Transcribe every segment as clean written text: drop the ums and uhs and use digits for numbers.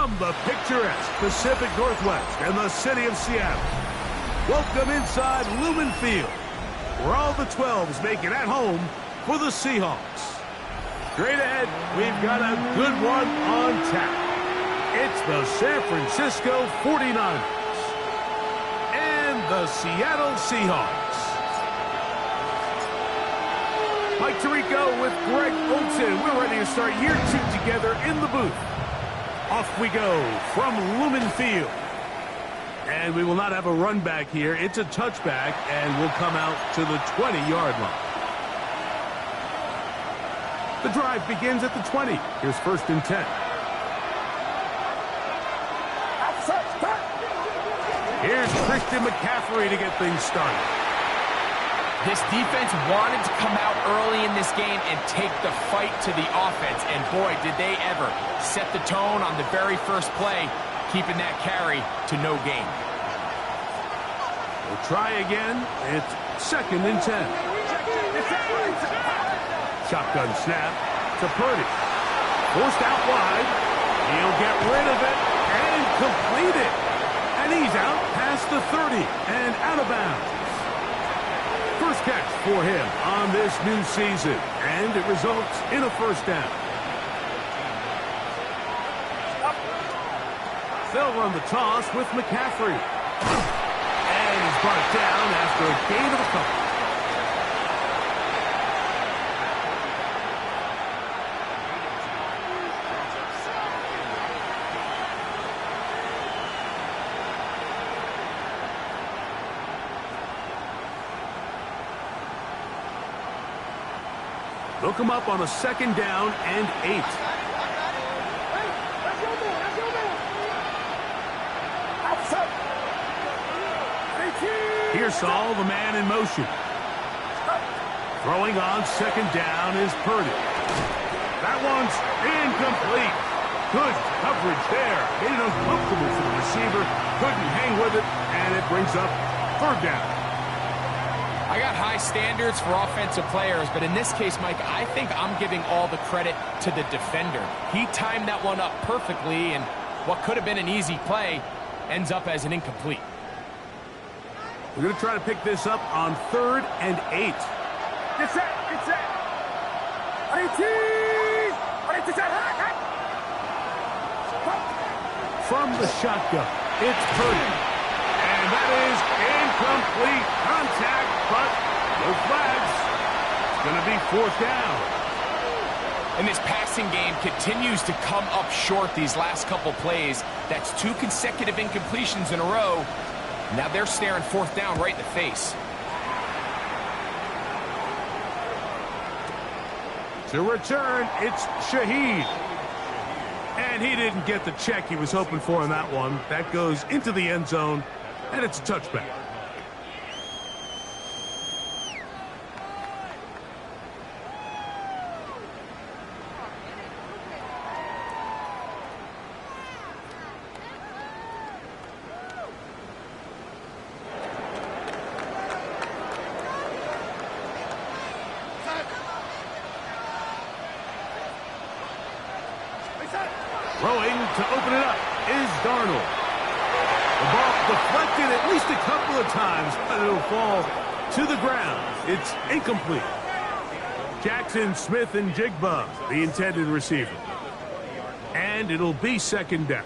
From the picturesque Pacific Northwest and the city of Seattle, welcome inside Lumen Field, where all the 12s make it at home for the Seahawks. Straight ahead, we've got a good one on tap. It's the San Francisco 49ers and the Seattle Seahawks. Mike Tirico with Greg Olsen. We're ready to start year 2 together in the booth. Off we go from Lumen Field. And we will not have a run back here. It's a touchback, and we'll come out to the 20-yard line. The drive begins at the 20. Here's 1st and 10. Here's Christian McCaffrey to get things started. This defense wanted to come out early in this game and take the fight to the offense. And boy, did they ever set the tone on the very first play, keeping that carry to no gain. We'll try again. It's 2nd and 10. Shotgun snap to Purdy. Forced out wide. He'll get rid of it and complete it. And he's out past the 30 and out of bounds. First catch for him on this new season, and it results in a 1st down. They'll run the toss with McCaffrey. And he's brought down after a gain of a couple. They'll come up on a 2nd down and 8. Pearsall, the man in motion. Throwing on 2nd down is Purdy. That one's incomplete. Good coverage there. Made it uncomfortable for the receiver. Couldn't hang with it, and it brings up 3rd down. I got high standards for offensive players, but in this case, Mike, I think I'm giving all the credit to the defender. He timed that one up perfectly, and what could have been an easy play ends up as an incomplete. We're going to try to pick this up on 3rd and 8. Get set, get set. From the shotgun, it's Purdy. And that is incomplete. Contact, but no flags. It's going to be 4th down. And this passing game continues to come up short these last couple plays. That's 2 consecutive incompletions in a row. Now they're staring 4th down right in the face. To return, it's Shaheed. And he didn't get the check he was hoping for on that one. That goes into the end zone, and it's a touchback. Throwing to open it up is Darnold. The ball deflected at least a couple of times, but it'll fall to the ground. It's incomplete. Jackson, Smith, and Jigba, the intended receiver. And it'll be 2nd down.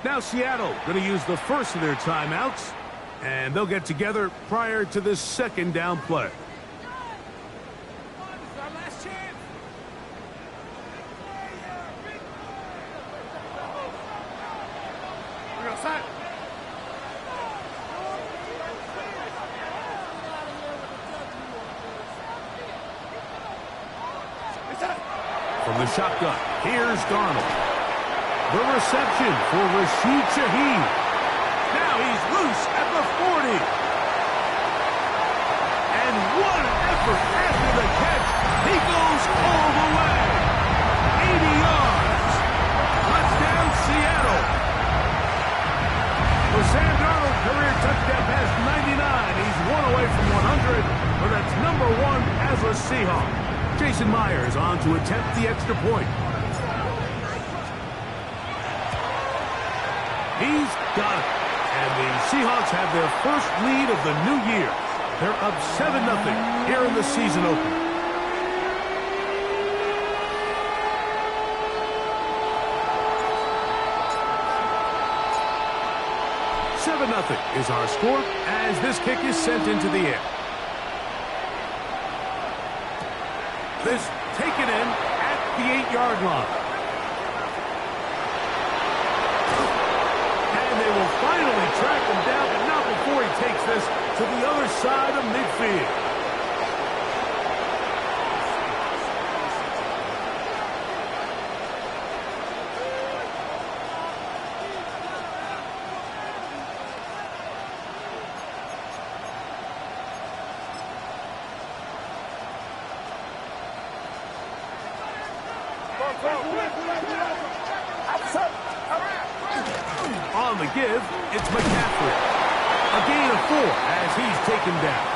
Now Seattle going to use the first of their timeouts, and they'll get together prior to this 2nd down play. From the shotgun, here's Darnold. The reception for Rashid Shaheed. Now he's loose at the 40. And what an effort after the catch. He goes all the way. 80 yards. Touchdown, Seattle. For Sam Darnold, career touchdown pass 99. He's one away from 100, but that's number 1 as a Seahawk. Jason Myers on to attempt the extra point. He's got it. And the Seahawks have their first lead of the new year. They're up 7-0 here in the season opener. Is our score as this kick is sent into the air. This taken in at the 8-yard line. And they will finally track him down, but not before he takes this to the other side of midfield. On the give, it's McCaffrey. A gain of 4 as he's taken down.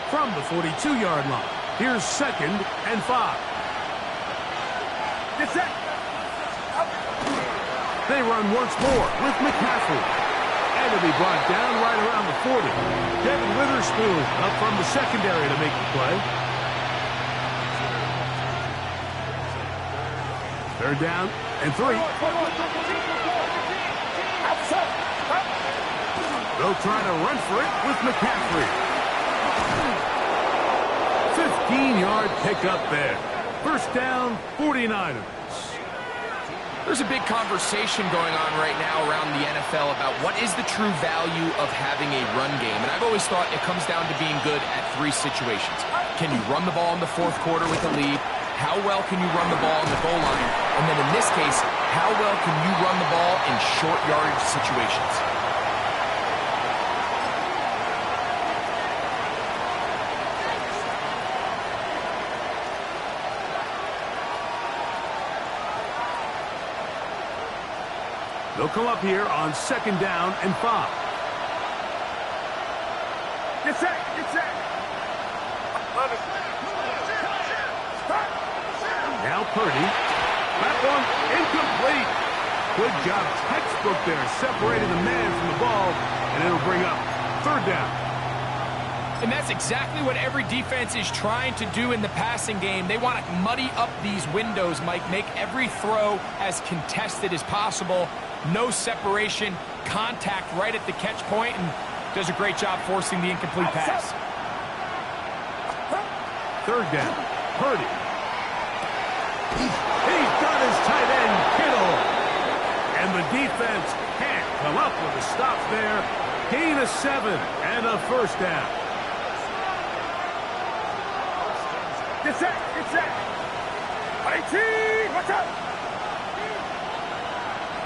From the 42-yard line, here's 2nd and 5. Get set. They run once more with McCaffrey. And it'll be brought down right around the 40. Devin Witherspoon up from the secondary to make the play. 3rd down and 3. They'll try to run for it with McCaffrey. 15-yard pickup there. 1st down, 49ers. There's a big conversation going on right now around the NFL about what is the true value of having a run game. And I've always thought it comes down to being good at 3 situations. Can you run the ball in the 4th quarter with a lead? How well can you run the ball in the goal line? And then in this case, how well can you run the ball in short yardage situations? They'll come up here on 2nd down and 5. Get set. Get set. Now Purdy. That one incomplete. Good job. Textbook there. Separating the man from the ball. And it'll bring up 3rd down. And that's exactly what every defense is trying to do in the passing game. They want to muddy up these windows, Mike. Make every throw as contested as possible. No separation, contact right at the catch point, and does a great job forcing the incomplete pass. 3rd down. Purdy. He's got his tight end, Kittle. And the defense can't come up with a stop there. Gain of 7 and a 1st down. Get set. Get set. 18. Watch out.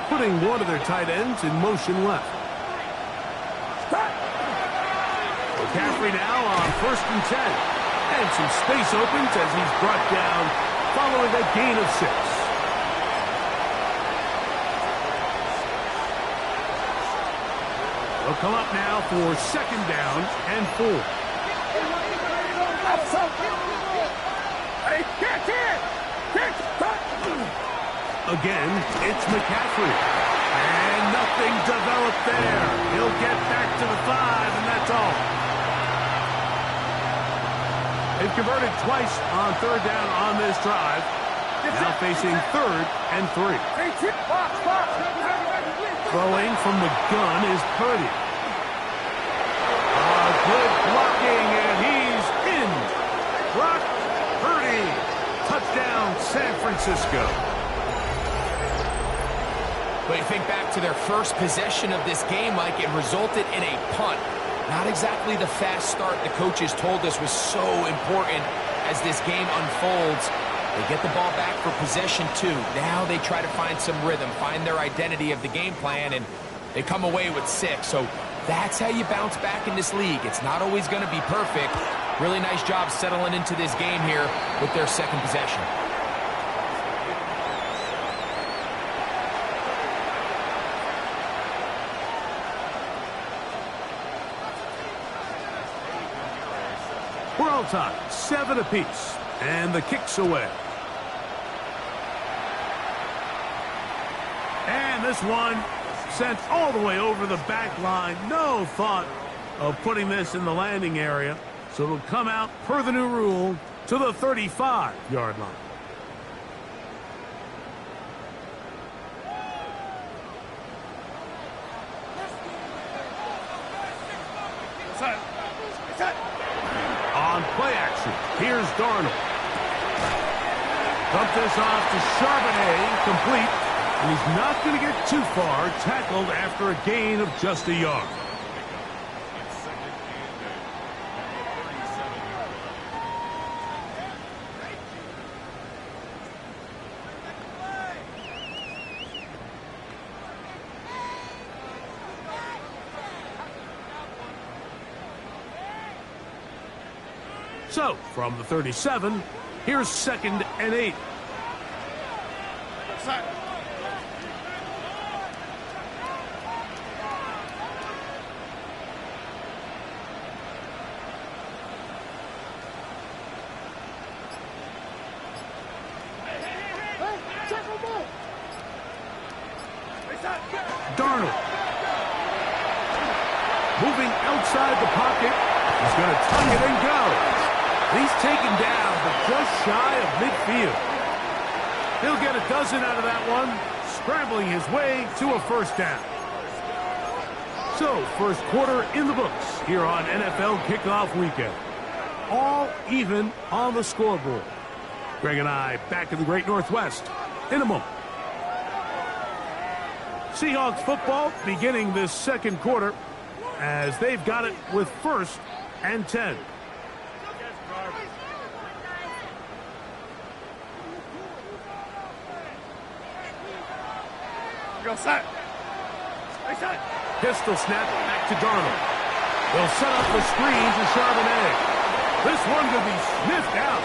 Putting one of their tight ends in motion left. McCaffrey now on 1st and 10. And some space opens as he's brought down following a gain of 6. They'll come up now for 2nd down and 4. Again, it's McCaffrey. And nothing developed there. He'll get back to the 5, and that's all. They've converted twice on 3rd down on this drive. Now facing 3rd and 3. Throwing from the gun is Purdy. Good blocking, and he's in. Brock Purdy. Touchdown, San Francisco. But you think back to their first possession of this game, Mike, it resulted in a punt. Not exactly the fast start the coaches told us was so important as this game unfolds. They get the ball back for possession 2. Now they try to find some rhythm, find their identity of the game plan, and they come away with 6. So that's how you bounce back in this league. It's not always going to be perfect. Really nice job settling into this game here with their second possession. We're all tied, 7 apiece, and the kick's away. And this one sent all the way over the back line. No thought of putting this in the landing area, so it'll come out per the new rule to the 35-yard line. On play action, here's Darnold. Dump this off to Charbonnet, complete, and he's not going to get too far, tackled after a gain of just a yard. So, from the 37, here's 2nd and 8. Darnold. Moving outside the pocket. He's going to tuck it and go. He's taken down, but just shy of midfield. He'll get a dozen out of that one, scrambling his way to a first down. So, first quarter in the books here on NFL Kickoff Weekend. All even on the scoreboard. Greg and I back in the Great Northwest in a moment. Seahawks football beginning this second quarter as they've got it with 1st and 10. Go set. Pistol snap back to Darnold. They'll set up the screen to Charbonnet. This one could be sniffed out,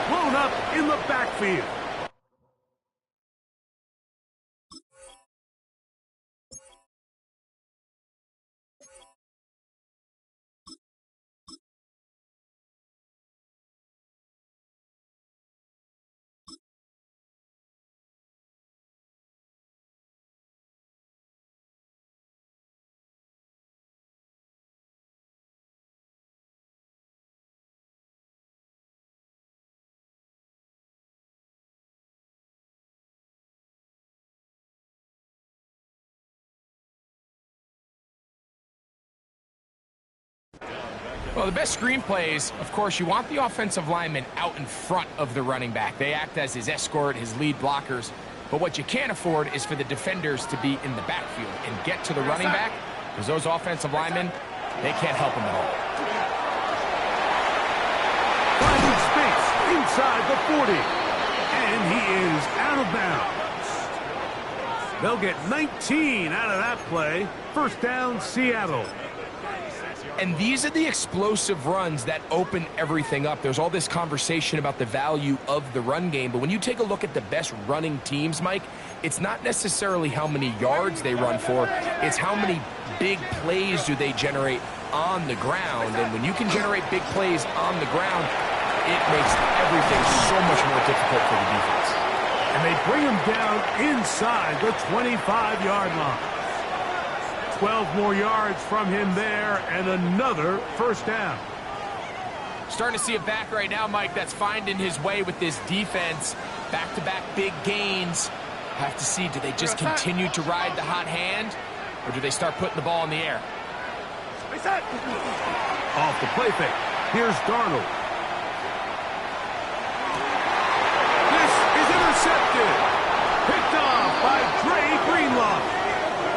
blown up in the backfield. Well, the best screen plays, of course, you want the offensive lineman out in front of the running back. They act as his escort, his lead blockers. But what you can't afford is for the defenders to be in the backfield and get to the running back, because those offensive linemen, they can't help him at all. Finding space inside the 40. And he is out of bounds. They'll get 19 out of that play. First down, Seattle. And these are the explosive runs that open everything up. There's all this conversation about the value of the run game, but when you take a look at the best running teams, Mike, it's not necessarily how many yards they run for, it's how many big plays do they generate on the ground. And when you can generate big plays on the ground, it makes everything so much more difficult for the defense. And they bring him down inside the 25-yard line. 12 more yards from him there, and another first down. Starting to see a back right now, Mike, that's finding his way with this defense. Back-to-back big gains. Have to see, do they just continue to ride the hot hand, or do they start putting the ball in the air? Off the play fake. Here's Darnold. This is intercepted. Picked off by Dre Greenlaw.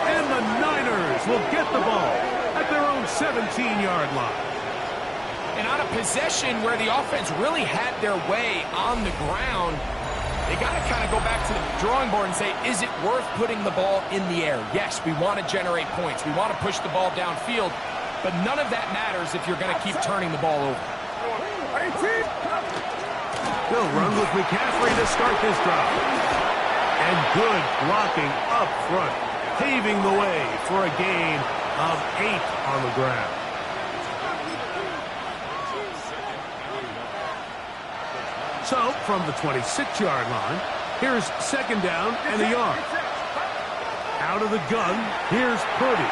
And the Niners will get the ball at their own 17-yard line. And on a possession where the offense really had their way on the ground, they got to kind of go back to the drawing board and say, is it worth putting the ball in the air? Yes, we want to generate points. We want to push the ball downfield, but none of that matters if you're going to keep turning the ball over. They'll run with McCaffrey to start this drive. And good blocking up front, paving the way for a gain of 8 on the ground. So, from the 26-yard line, here's second down and a yard. Out of the gun, here's Purdy.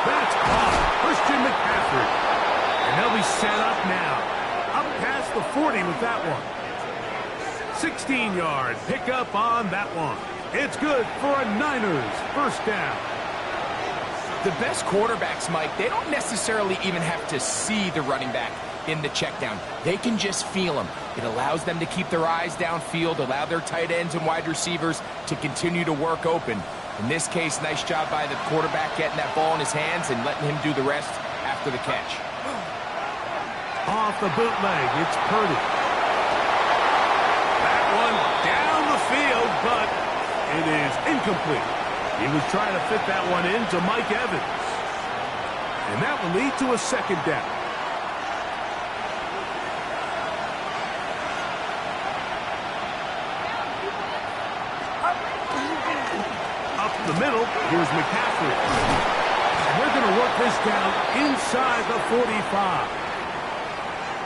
That's caught. Christian McCaffrey. And they'll be set up now. Up past the 40 with that one. 16-yard pickup on that one. It's good for a Niners first down. The best quarterbacks, Mike, they don't necessarily even have to see the running back in the check down. They can just feel him. It allows them to keep their eyes downfield, allow their tight ends and wide receivers to continue to work open. In this case, nice job by the quarterback getting that ball in his hands and letting him do the rest after the catch. Off the bootleg, it's Purdy. That one down the field, but it is incomplete. He was trying to fit that one into Mike Evans. And that will lead to a second down. Up the middle, here's McCaffrey. And they're going to work this down inside the 45.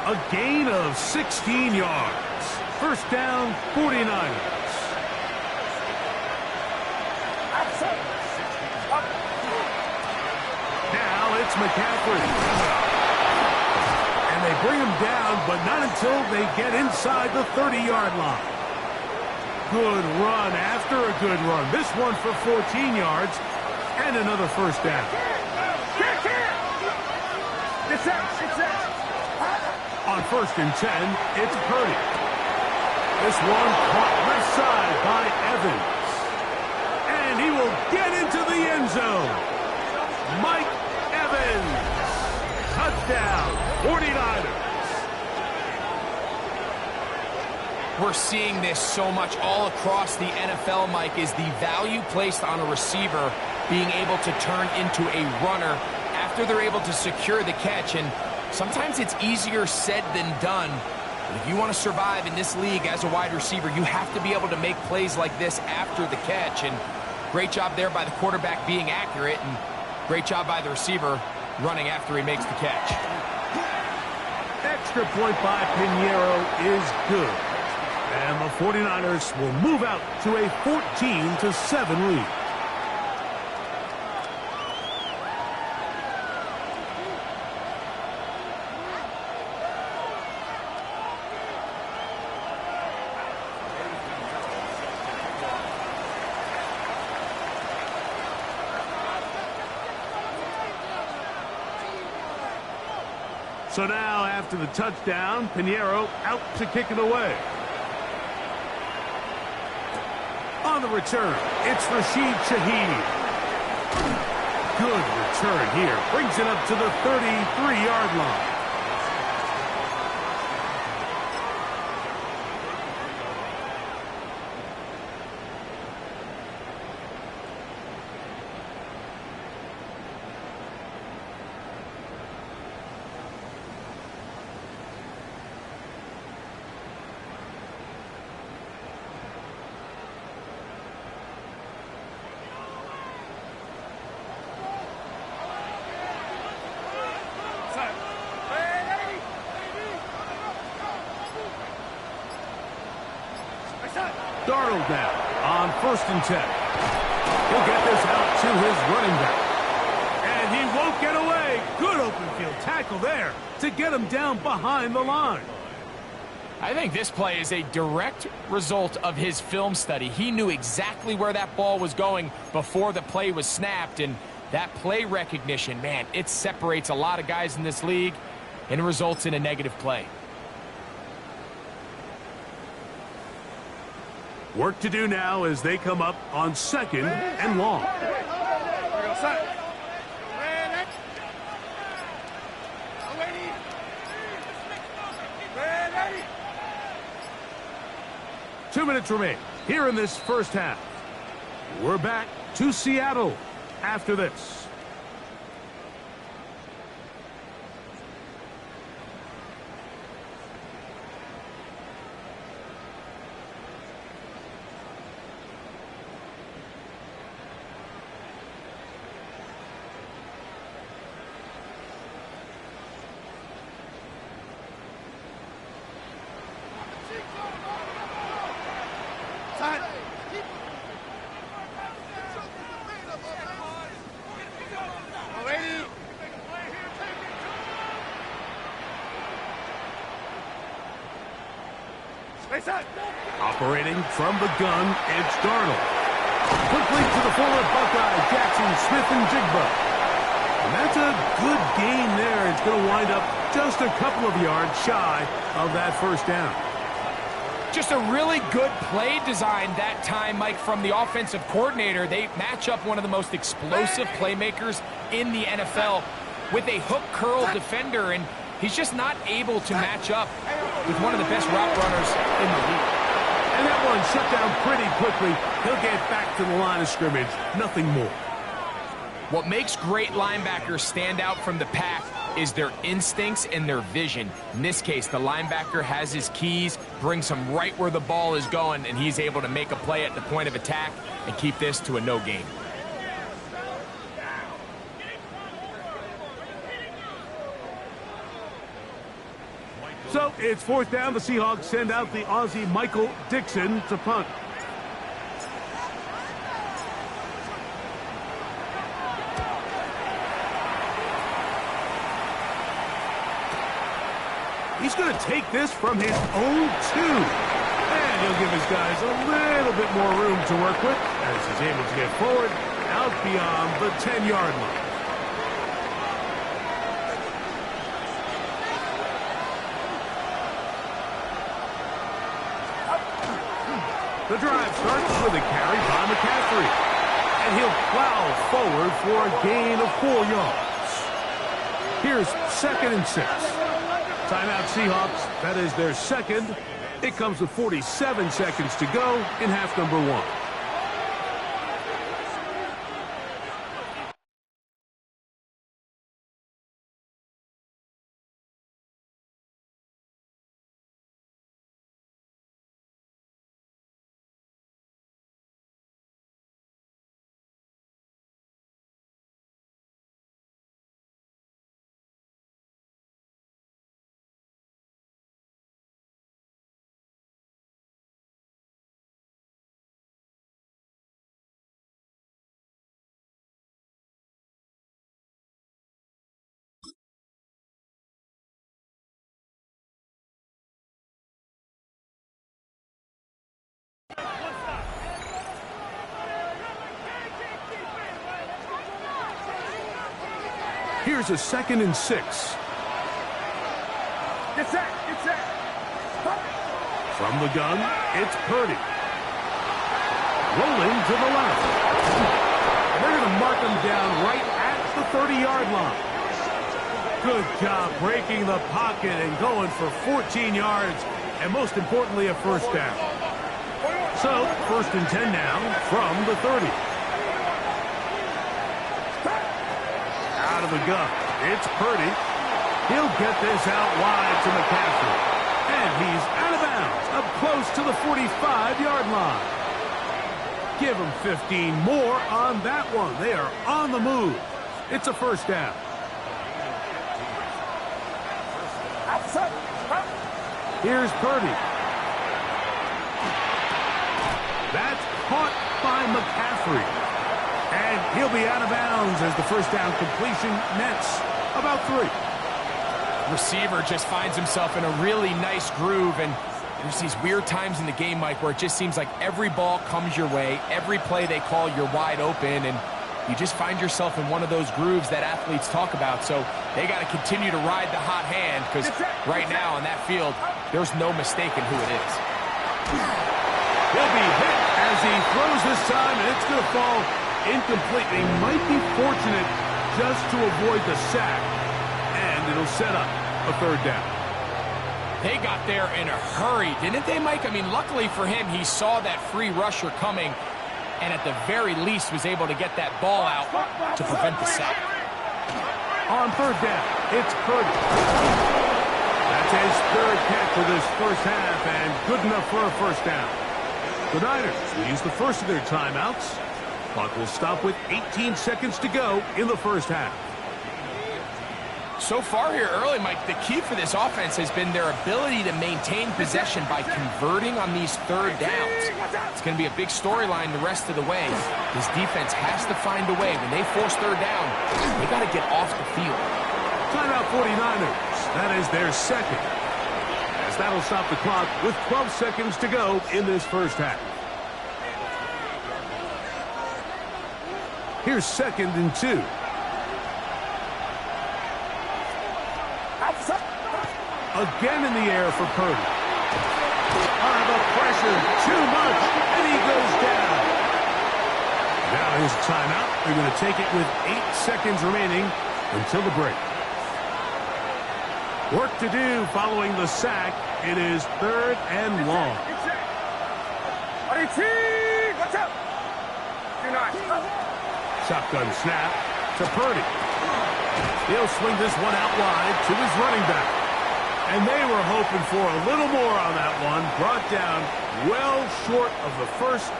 A gain of 16 yards. First down, 49ers. Now it's McCaffrey. And they bring him down, but not until they get inside the 30-yard line. Good run after a good run. This one for 14 yards and another first down. On first and 10, it's Purdy. This one caught left side by Evans. And he will get into the end zone. Mike Evans. Touchdown, 49ers. We're seeing this so much all across the NFL, Mike, is the value placed on a receiver being able to turn into a runner after they're able to secure the catch. And sometimes it's easier said than done. But if you want to survive in this league as a wide receiver, you have to be able to make plays like this after the catch. And great job there by the quarterback being accurate, and great job by the receiver running after he makes the catch. Extra point by Pinheiro is good. And the 49ers will move out to a 14-7 lead. So now, after the touchdown, Pinheiro out to kick it away. On the return, it's Rashid Shaheed. Good return here. Brings it up to the 33-yard line. Darnold now on first and 10. He'll get this out to his running back. And he won't get away. Good open field tackle there to get him down behind the line. I think this play is a direct result of his film study. He knew exactly where that ball was going before the play was snapped, and that play recognition, man, it separates a lot of guys in this league and results in a negative play. Work to do now as they come up on second and long. 2 minutes remain here in this first half. We're back to Seattle after this. Operating from the gun, it's Darnold. Quickly to the forward Buckeye, Jackson, Smith, and Jigba. And that's a good gain there. It's going to wind up just a couple of yards shy of that first down. Just a really good play design that time, Mike, from the offensive coordinator. They match up one of the most explosive playmakers in the NFL with a hook curl defender, and he's just not able to match up with one of the best route runners in the league. And that one shut down pretty quickly. He'll get back to the line of scrimmage. Nothing more. What makes great linebackers stand out from the pack is their instincts and their vision. In this case, the linebacker has his keys, brings him right where the ball is going, and he's able to make a play at the point of attack and keep this to a no gain. So it's fourth down. The Seahawks send out the Aussie Michael Dixon to punt. He's going to take this from his own 2. And he'll give his guys a little bit more room to work with as he's able to get forward out beyond the 10-yard line. The drive starts with a carry by McCaffrey. And he'll plow forward for a gain of 4 yards. Here's 2nd and 6. Timeout Seahawks. That is their second. It comes with 47 seconds to go in half number 1. Here's a 2nd and 6. Get set! From the gun, it's Purdy. Rolling to the left. They're going to mark him down right at the 30-yard line. Good job breaking the pocket and going for 14 yards, and most importantly, a first down. So, 1st and 10 now from the 30. Out of the gun, it's Purdy. He'll get this out wide to McCaffrey. And he's out of bounds, up close to the 45-yard line. Give him 15 more on that one. They are on the move. It's a first down. Here's Purdy. That's caught by McCaffrey. And he'll be out of bounds as the first down completion nets about 3. Receiver just finds himself in a really nice groove, and there's these weird times in the game, Mike, where it just seems like every ball comes your way, every play they call, you're wide open, and you just find yourself in one of those grooves that athletes talk about. So they got to continue to ride the hot hand, because right now on that field, there's no mistaking who it is. He'll be hit as he throws this time, and it's going to fall incomplete. They might be fortunate just to avoid the sack, and it'll set up a third down. They got there in a hurry, didn't they, Mike? I mean, luckily for him, he saw that free rusher coming and at the very least was able to get that ball out to prevent the sack. On third down, it's Purdy. That's his third catch of this first half and good enough for a first down. The Niners will use the first of their timeouts. Clock will stop with 18 seconds to go in the first half. So far here early, Mike, the key for this offense has been their ability to maintain possession by converting on these third downs. It's going to be a big storyline the rest of the way. This defense has to find a way. When they force third down, they got to get off the field. Timeout 49ers. That is their second. As that'll stop the clock with 12 seconds to go in this first half. Here's 2nd and 2. Again in the air for Purdy. The pressure, too much, and he goes down. Now here's a timeout. They're going to take it with 8 seconds remaining until the break. Work to do following the sack. It is 3rd and long. Shotgun snap to Purdy. He'll swing this one out wide to his running back. And they were hoping for a little more on that one. Brought down well short of the first.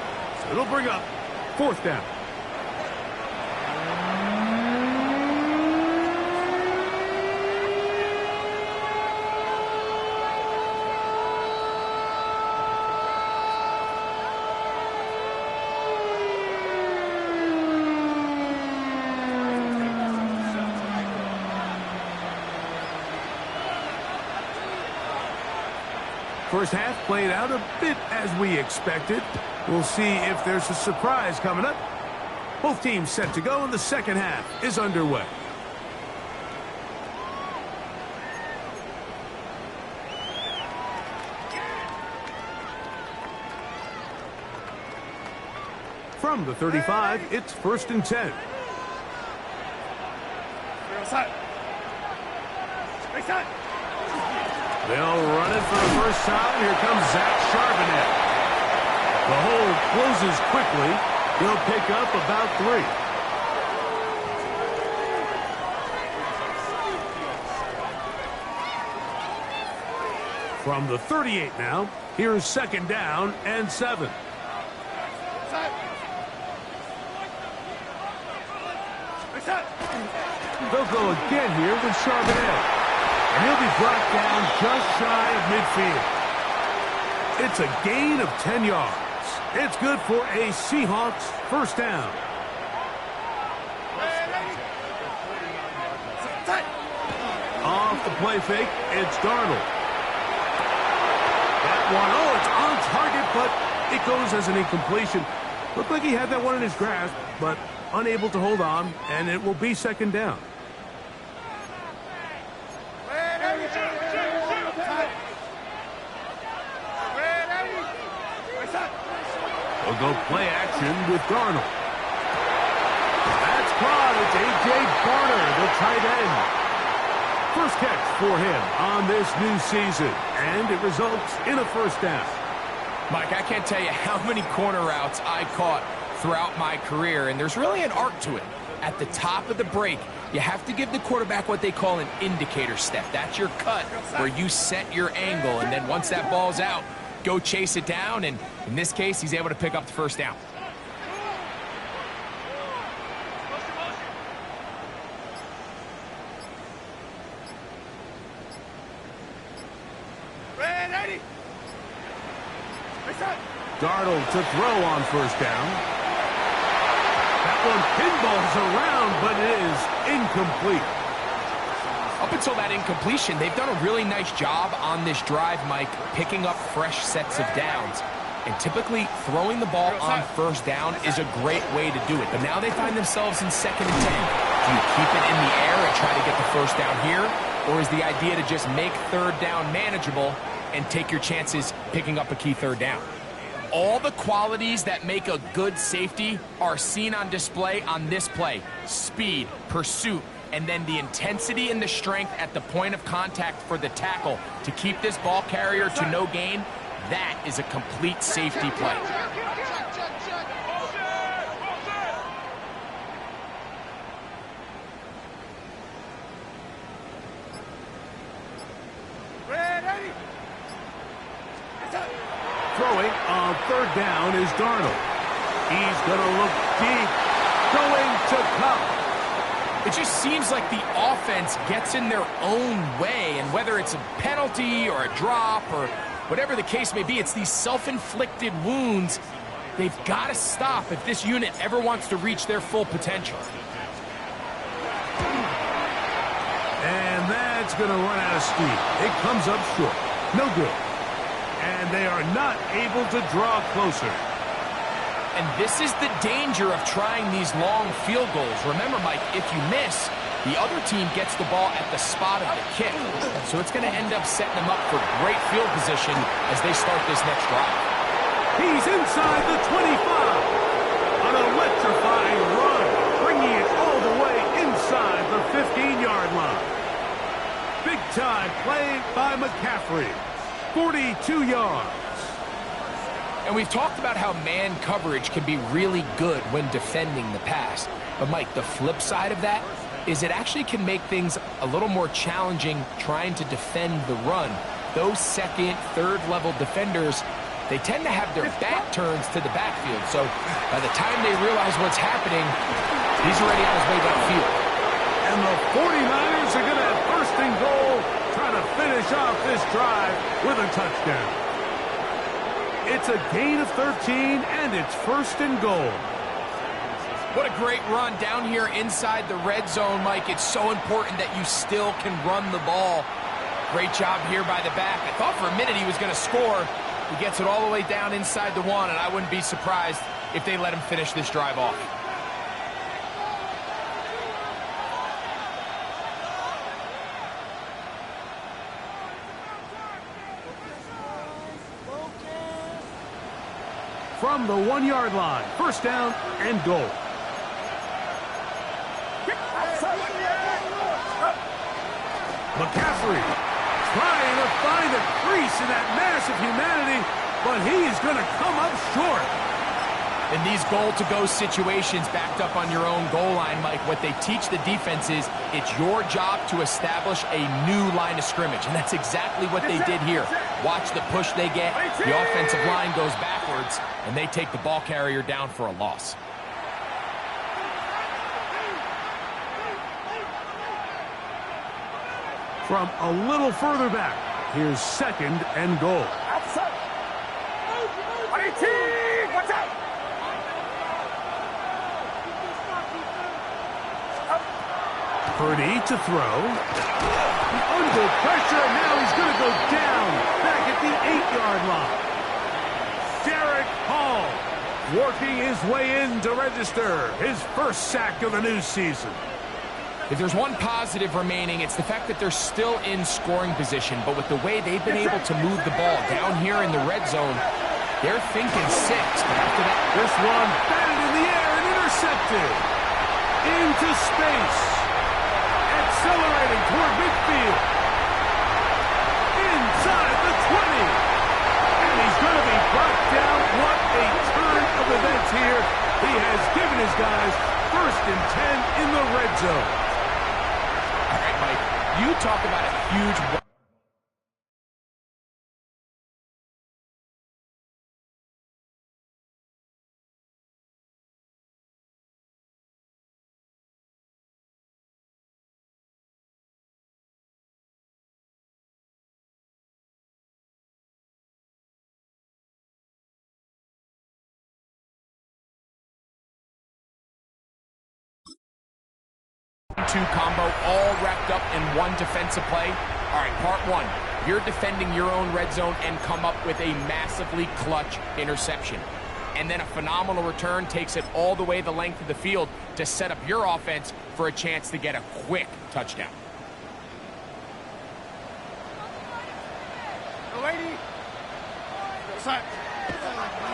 So it'll bring up 4th down. First half played out a bit as we expected. We'll see if there's a surprise coming up. Both teams set to go, and the second half is underway. From the 35, it's 1st and 10. They'll run it for the first time. Here comes Zach Charbonnet. The hole closes quickly. He'll pick up about 3. From the 38 now, here's 2nd down and 7. They'll go again here with Charbonnet. And he'll be brought down just shy of midfield. It's a gain of 10 yards. It's good for a Seahawks first down. Off the play fake, it's Darnold. That one, it's on target, but it goes as an incompletion. Looked like he had that one in his grasp, but unable to hold on, and it will be 2nd down. They'll go play action with Darnold. That's caught. It's A.J. Barner, the tight end. First catch for him on this new season, and it results in a first down. Mike, I can't tell you how many corner routes I caught throughout my career, and there's really an art to it. At the top of the break, you have to give the quarterback what they call an indicator step. That's your cut where you set your angle, and then once that ball's out, go chase it down, and in this case, he's able to pick up the first down. Darnold to throw on first down. That one pinballs around, but it is incomplete. Up until that incompletion, they've done a really nice job on this drive, Mike, picking up fresh sets of downs. And typically, throwing the ball on first down is a great way to do it. But now they find themselves in 2nd and 10. Do you keep it in the air and try to get the first down here? Or is the idea to just make third down manageable and take your chances picking up a key third down? All the qualities that make a good safety are seen on display on this play. Speed, pursuit, and then the intensity and the strength at the point of contact for the tackle to keep this ball carrier to no gain. That is a complete safety play. Throwing on third down is Darnold. He's going to look deep, going to Cup. It just seems like the offense gets in their own way, and whether it's a penalty or a drop or whatever the case may be, it's these self-inflicted wounds. They've got to stop if this unit ever wants to reach their full potential. And that's going to run out of steam. It comes up short. No good. And they are not able to draw closer. And this is the danger of trying these long field goals. Remember, Mike, if you miss, the other team gets the ball at the spot of the kick. So it's going to end up setting them up for great field position as they start this next drive. He's inside the 25. An electrifying run, bringing it all the way inside the 15-yard line. Big time play by McCaffrey. 42 yards. And we've talked about how man coverage can be really good when defending the pass. But, Mike, the flip side of that is it actually can make things a little more challenging trying to defend the run. Those second, third-level defenders, they tend to have their back turns to the backfield. So by the time they realize what's happening, he's already on his way downfield. And the 49ers are going to have first and goal, trying to finish off this drive with a touchdown. It's a gain of 13, and it's first and goal. What a great run down here inside the red zone, Mike. It's so important that you still can run the ball. Great job here by the back. I thought for a minute he was going to score. He gets it all the way down inside the one, and I wouldn't be surprised if they let him finish this drive off. From the 1-yard line, first down and goal. McCaffrey trying to find a crease in that mass of humanity, but he is going to come up short. In these goal-to-go situations backed up on your own goal line, Mike, what they teach the defense is it's your job to establish a new line of scrimmage, and that's exactly what they did here. Watch the push they get. The offensive line goes backwards, and they take the ball carrier down for a loss. From a little further back, here's second and goal. Outside. 18. Watch out. Purdy to throw. Under pressure, and now he's going to go down back at the 8-yard line. Derek Hall working his way in to register his first sack of the new season. If there's one positive remaining, it's the fact that they're still in scoring position. But with the way they've been able to move the ball down here in the red zone, they're thinking 6. But after that, this one batted in the air and intercepted. Into space. Accelerating toward midfield. Inside the 20. And he's going to be brought down. What a turn of events here. He has given his guys first and 10 in the red zone. All right, Mike, you talk about a huge... two combo all wrapped up in one defensive play. All right, part one, you're defending your own red zone and come up with a massively clutch interception. And then a phenomenal return takes it all the way the length of the field to set up your offense for a chance to get a quick touchdown. Lady.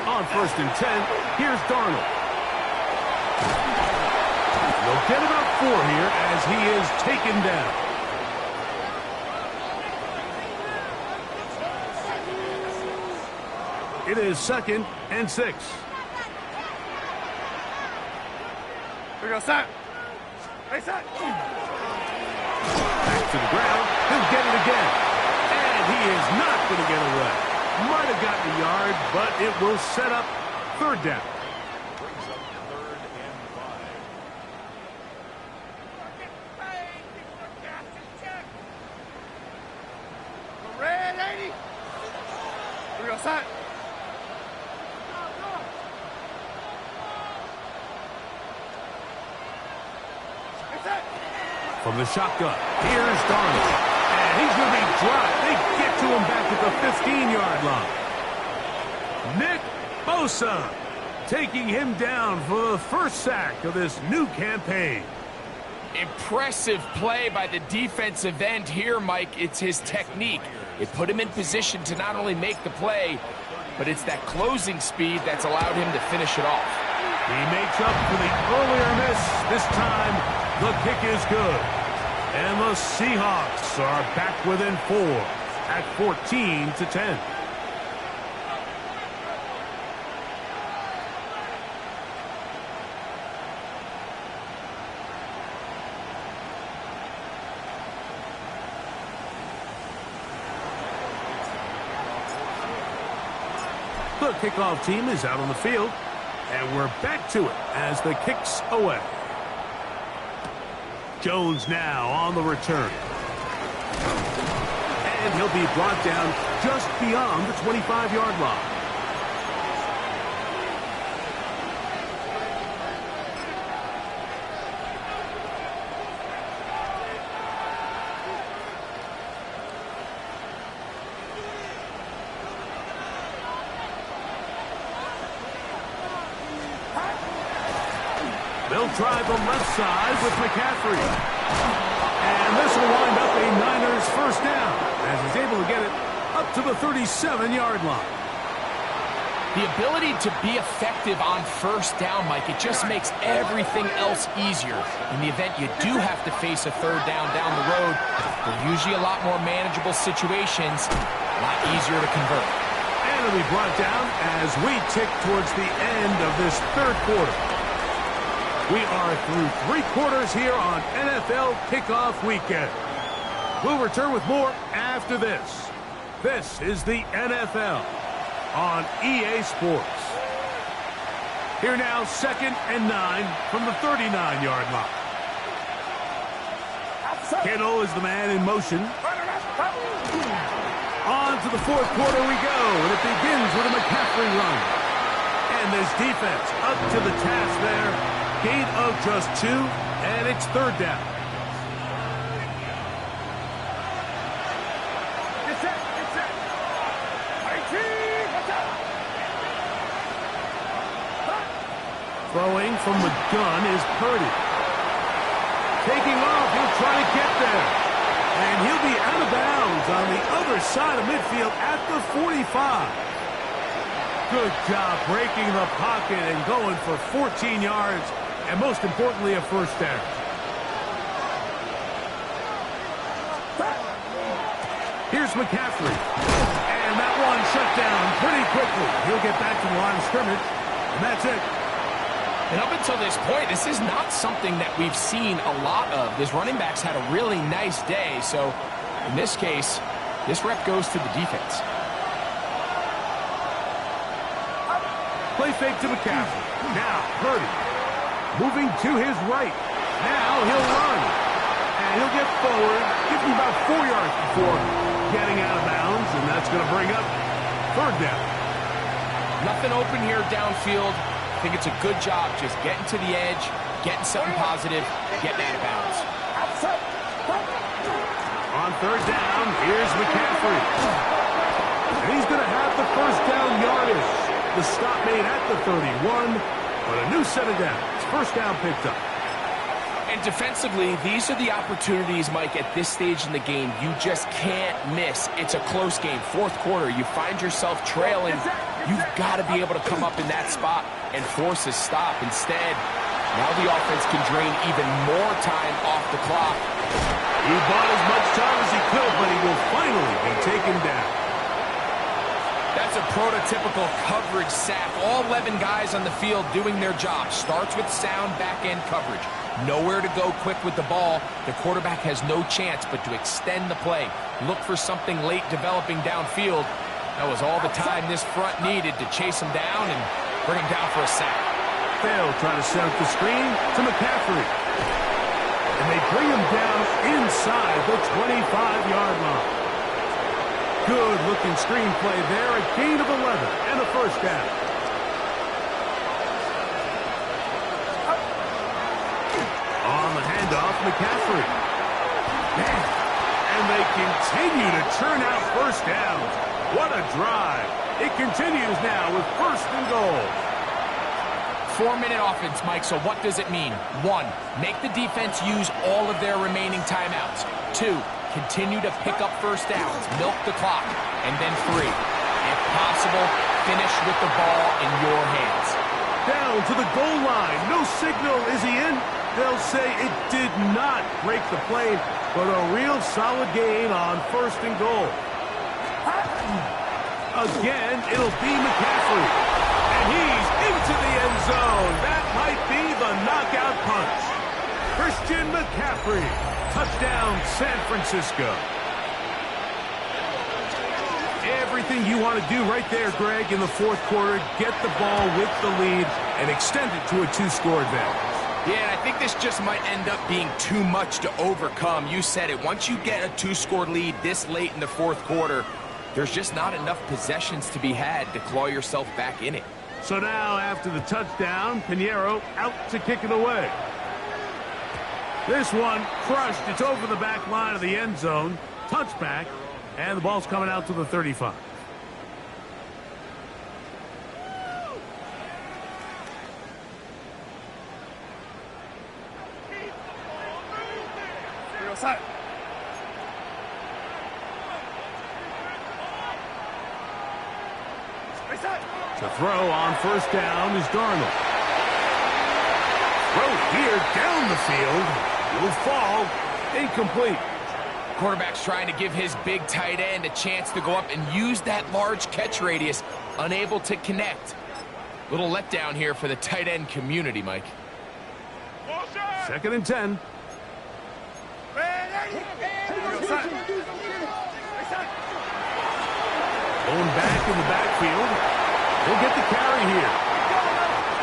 On 1st and 10, here's Darnold. They'll get about 4 here as he is taken down. It is 2nd and 6. Here we go, set. Hey, set. Back to the ground. He'll get it again. And he is not going to get away. Might have gotten a yard, but it will set up 3rd down. Brings up 3rd and 5. Red 80. Here we go, set. From the shotgun, here's Darnold. And he's going to be dropped. They get to him back at the 15-yard line. Nick Bosa taking him down for the first sack of this new campaign. Impressive play by the defensive end here, Mike. It's his technique. It put him in position to not only make the play, but it's that closing speed that's allowed him to finish it off. He makes up for the earlier miss. This time, the kick is good. And the Seahawks are back within 4 at 14-10. The kickoff team is out on the field, and we're back to it as the kick's away. Jones now on the return. And he'll be brought down just beyond the 25-yard line. They'll try the left side with McCaffrey. And this will wind up a Niners first down as he's able to get it up to the 37-yard line. The ability to be effective on first down, Mike, it just makes everything else easier. In the event you do have to face a 3rd down the road, they're usually a lot more manageable situations, a lot easier to convert. And it'll be brought down as we tick towards the end of this 3rd quarter. We are through 3 quarters here on NFL Kickoff Weekend. We'll return with more after this. This is the NFL on EA Sports. Here now, 2nd and 9 from the 39-yard line. Kittle is the man in motion. On to the 4th quarter we go, and it begins with a McCaffrey run. And this defense up to the task there. Gain of just 2, and it's 3rd down. Get set, get set. 18, watch out. Throwing from the gun is Purdy. Taking off, he'll try to get there. And he'll be out of bounds on the other side of midfield at the 45. Good job breaking the pocket and going for 14 yards. And most importantly, a first down. Here's McCaffrey. And that one shut down pretty quickly. He'll get back to the line of scrimmage. And that's it. And up until this point, this is not something that we've seen a lot of. This running back's had a really nice day. So in this case, this rep goes to the defense. Play fake to McCaffrey. Now, Purdy. Moving to his right. Now he'll run. And he'll get forward. Gives him about 4 yards before getting out of bounds. And that's going to bring up 3rd down. Nothing open here downfield. I think it's a good job just getting to the edge, getting something positive, getting out of bounds. On 3rd down, here's McCaffrey. And he's going to have the first down yardage. The stop made at the 31. But a new set of downs. First down picked up. And defensively, these are the opportunities, Mike, at this stage in the game you just can't miss. It's a close game. 4th quarter, you find yourself trailing. You've got to be able to come up in that spot and force a stop. Instead, now the offense can drain even more time off the clock. He bought as much time as he could, but he will finally be taken down. That's a prototypical coverage sack. All 11 guys on the field doing their job. Starts with sound back-end coverage. Nowhere to go quick with the ball. The quarterback has no chance but to extend the play. Look for something late developing downfield. That was all the time this front needed to chase him down and bring him down for a sack. They'll try to set up the screen to McCaffrey. And they bring him down inside the 25-yard line. Good-looking screen play there, a gain of 11 and a first down. On the handoff, McCaffrey. And they continue to churn out first downs. What a drive. It continues now with first and goal. 4-minute offense, Mike, so what does it mean? 1, make the defense use all of their remaining timeouts. 2, continue to pick up first downs, milk the clock. And then 3, if possible, finish with the ball in your hands. Down to the goal line. No signal. Is he in? They'll say it did not break the play, but a real solid gain on first and goal. Again, it'll be McCaffrey. And he's into the end zone. That might be the knockout punch. Christian McCaffrey. Touchdown, San Francisco. Everything you want to do right there, Greg, in the fourth quarter. Get the ball with the lead and extend it to a 2-score advantage. Yeah, and I think this just might end up being too much to overcome. You said it. Once you get a 2-score lead this late in the fourth quarter, there's just not enough possessions to be had to claw yourself back in it. So now, after the touchdown, Pinheiro out to kick it away. This one crushed. It's over the back line of the end zone. Touchback, and the ball's coming out to the 35. To throw on first down is Darnold. Throw here down the field. Will fall. Incomplete. Quarterback's trying to give his big tight end a chance to go up and use that large catch radius. Unable to connect. Little letdown here for the tight end community, Mike. 2nd and 10. Going back in the backfield. He'll get the carry here.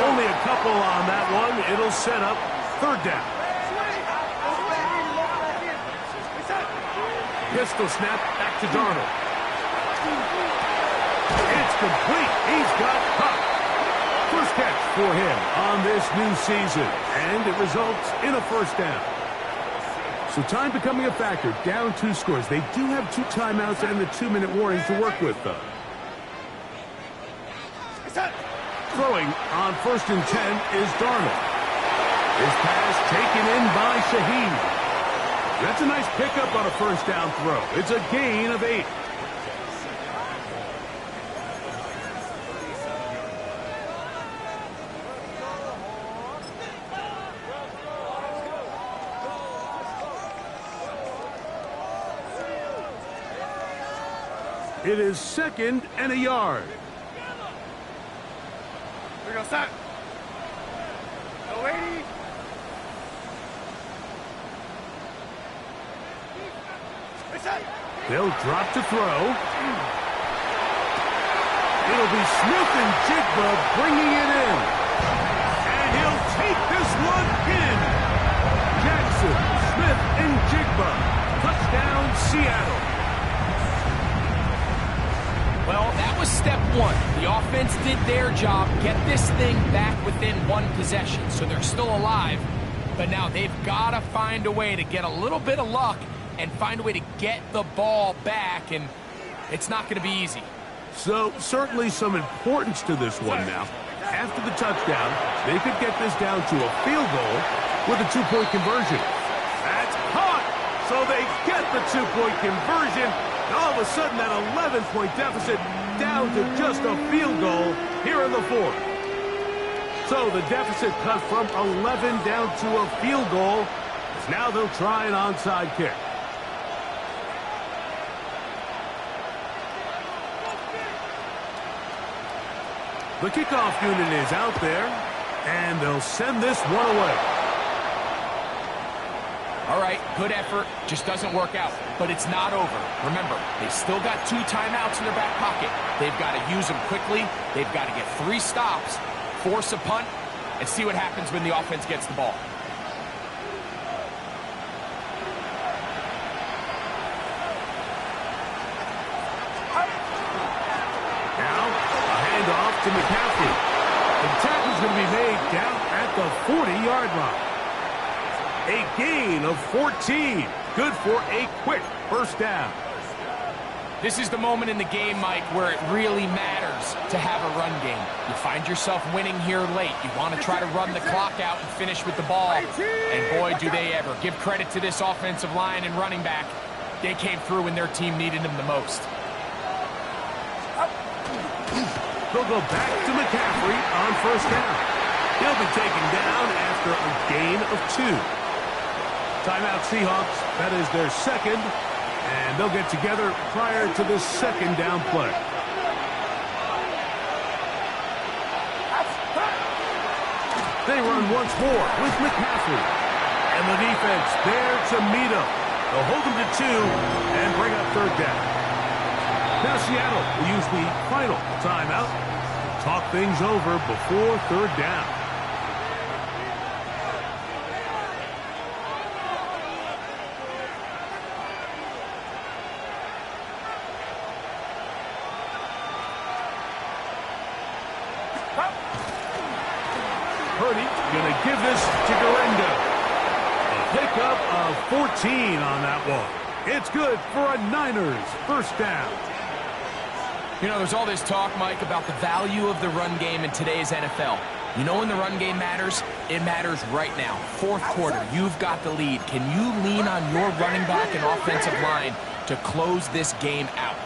Only a couple on that one. It'll set up 3rd down. Pistol snap back to Darnold. It's complete. He's got Cup. First catch for him on this new season. And it results in a first down. So time becoming a factor. Down 2 scores. They do have 2 timeouts and the 2-minute warning to work with, though. Throwing on 1st and 10 is Darnold. His pass taken in by Shaheed. That's a nice pickup on a first down throw. It's a gain of 8. It is 2nd and a yard. We're going to start. No waiting. They'll drop to throw. It'll be Smith and Jigba bringing it in. And he'll take this one in. Jackson, Smith, and Jigba. Touchdown, Seattle. Well, that was step 1. The offense did their job, get this thing back within 1 possession, so they're still alive. But now they've got to find a way to get a little bit of luck and find a way to get the ball back, and it's not going to be easy. So, certainly some importance to this one now. After the touchdown, they could get this down to a field goal with a 2-point conversion. That's caught! So they get the two-point conversion. And all of a sudden, that 11-point deficit down to just a field goal here in the fourth. So the deficit cut from 11 down to a field goal. As now they'll try an onside kick. The kickoff unit is out there, and they'll send this one away. All right, good effort. Just doesn't work out. But it's not over. Remember, they've still got 2 timeouts in their back pocket. They've got to use them quickly. They've got to get 3 stops, force a punt, and see what happens when the offense gets the ball. Now, a handoff to McCaffrey. The tackle's going to be made down at the 40-yard line. A gain of 14. Good for a quick first down. This is the moment in the game, Mike, where it really matters to have a run game. You find yourself winning here late. You want to try to run the clock out and finish with the ball. And boy, do they ever. Give credit to this offensive line and running back. They came through when their team needed them the most. They'll go back to McCaffrey on first down. He'll be taken down after a gain of 2. Timeout Seahawks. That is their second. And they'll get together prior to the second down play. They run once more with McCaffrey. And the defense there to meet him. They'll hold him to 2 and bring up third down. Now Seattle will use the final timeout to talk things over before third down. Purdy going to give this to Garendo. A pickup of 14 on that one. It's good for a Niners first down. You know, there's all this talk, Mike, about the value of the run game in today's NFL. You know when the run game matters? It matters right now. Fourth quarter, you've got the lead. Can you lean on your running back and offensive line to close this game out?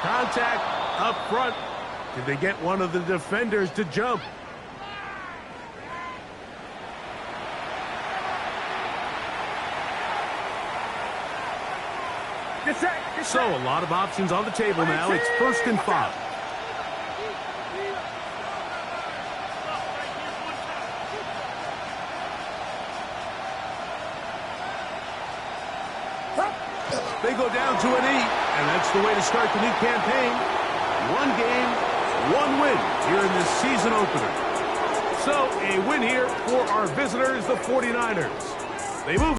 Contact up front. Did they get one of the defenders to jump? So a lot of options on the table now. It's 1st and 5. They go down to an 8, and that's the way to start the new campaign. 1 game, 1 win here in this season opener. So a win here for our visitors, the 49ers. They move